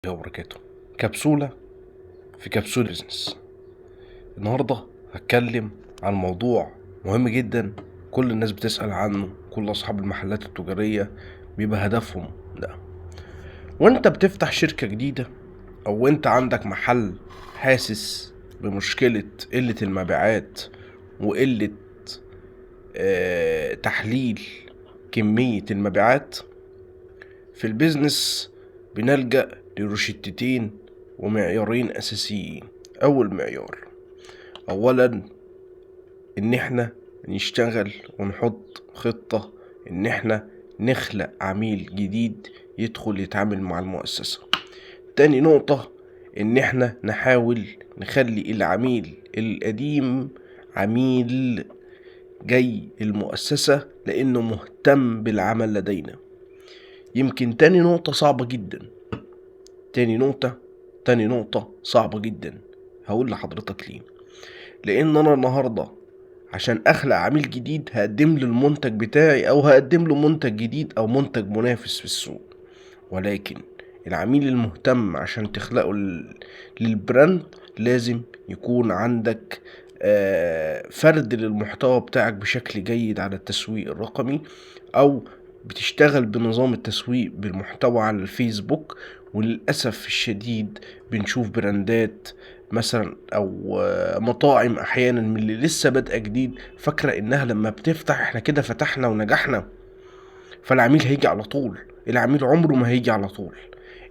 وبركاته. كبسولة في كبسولة بيزنس. النهاردة هتكلم عن موضوع مهم جدا، كل الناس بتسأل عنه، كل أصحاب المحلات التجارية بيبقى هدفهم ده. وانت بتفتح شركة جديدة او انت عندك محل حاسس بمشكلة قلة المبيعات وقلة تحليل كمية المبيعات في البيزنس، بنلجأ لروشتتين ومعيارين أساسيين. أول معيار، أولا إن إحنا نشتغل ونحط خطة إن إحنا نخلق عميل جديد يدخل يتعامل مع المؤسسة. تاني نقطة، إن إحنا نحاول نخلي العميل القديم عميل جاي المؤسسة لأنه مهتم بالعمل لدينا. يمكن تاني نقطة صعبة جدا، تاني نقطة صعبة جدا. هقول لحضرتك ليه. لأن أنا النهاردة عشان أخلق عميل جديد هقدم له المنتج بتاعي أو هقدم له منتج جديد أو منتج منافس في السوق، ولكن العميل المهتم عشان تخلقه للبراند لازم يكون عندك فرد للمحتوى بتاعك بشكل جيد على التسويق الرقمي، او بتشتغل بنظام التسويق بالمحتوى على الفيسبوك. وللأسف الشديد بنشوف براندات مثلا او مطاعم احيانا من اللي لسه بادئه جديد فاكره انها لما بتفتح احنا كده فتحنا ونجحنا، فالعميل هيجي على طول. العميل عمره ما هيجي على طول.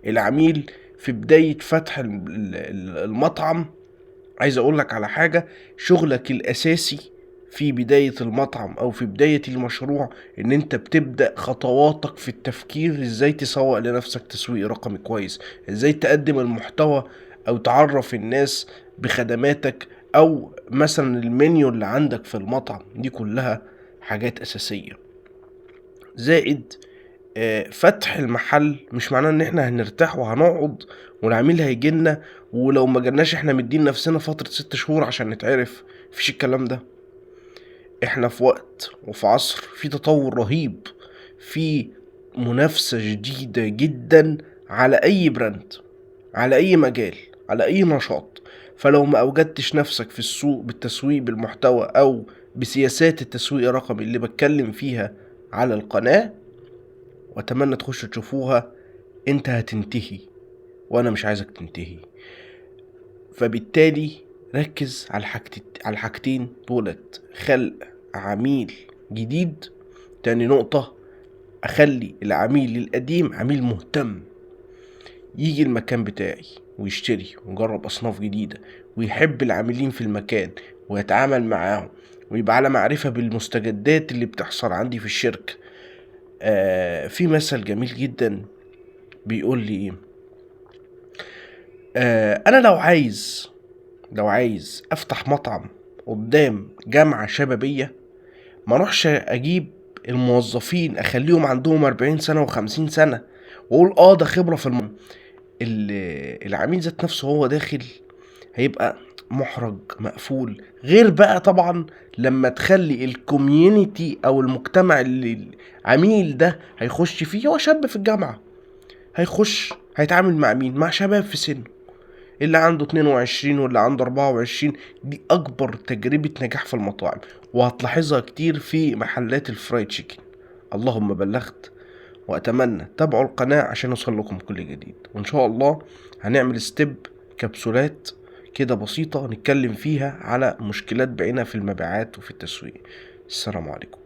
العميل في بداية فتح المطعم، عايز اقولك على حاجة، شغلك الاساسي في بداية المطعم او في بداية المشروع ان انت بتبدأ خطواتك في التفكير ازاي تسوق لنفسك تسويق رقمي كويس، ازاي تقدم المحتوى او تعرف الناس بخدماتك، او مثلا المنيو اللي عندك في المطعم. دي كلها حاجات اساسية. زائد فتح المحل مش معناه ان احنا هنرتاح وهنقعد والعميل هيجيلنا، ولو ما جالناش احنا مدين نفسنا فترة 6 شهور عشان نتعرف. مفيش الكلام ده. احنا في وقت وفي عصر في تطور رهيب، في منافسة جديدة جدا على اي براند، على اي مجال، على اي نشاط. فلو ما اوجدتش نفسك في السوق بالتسويق بالمحتوى او بسياسات التسويق الرقمي اللي بتكلم فيها على القناة، واتمنى تخشوا تشوفوها، انت هتنتهي وانا مش عايزك تنتهي. فبالتالي ركز على الحاجتين دولت: خلق عميل جديد. تاني نقطة، اخلي العميل القديم عميل مهتم يجي المكان بتاعي ويشتري ويجرب اصناف جديدة ويحب العاملين في المكان ويتعامل معاهم ويبقى على معرفة بالمستجدات اللي بتحصل عندي في الشركة. في مثل جميل جدا بيقول لي ايه، انا لو عايز افتح مطعم قدام جامعة شبابية، ما اروحش اجيب الموظفين اخليهم عندهم 40 سنة و50 سنة واقول ده خبرة في العميل ذات نفسه هو داخل هيبقى محرج مقفول. غير بقى طبعا لما تخلي الكوميونيتي او المجتمع اللي العميل ده هيخش فيه هو شاب في الجامعة، هيخش هيتعامل مع مين؟ مع شباب في سنه، اللي عنده 22 واللي عنده 24. دي اكبر تجربة نجاح في المطاعم، وهتلاحظها كتير في محلات الفرايد تشيكن. اللهم بلغت. واتمنى تابعوا القناة عشان يوصل لكم كل جديد، وان شاء الله هنعمل كبسولات كده بسيطة نتكلم فيها على مشكلات بعينها في المبيعات وفي التسويق. السلام عليكم.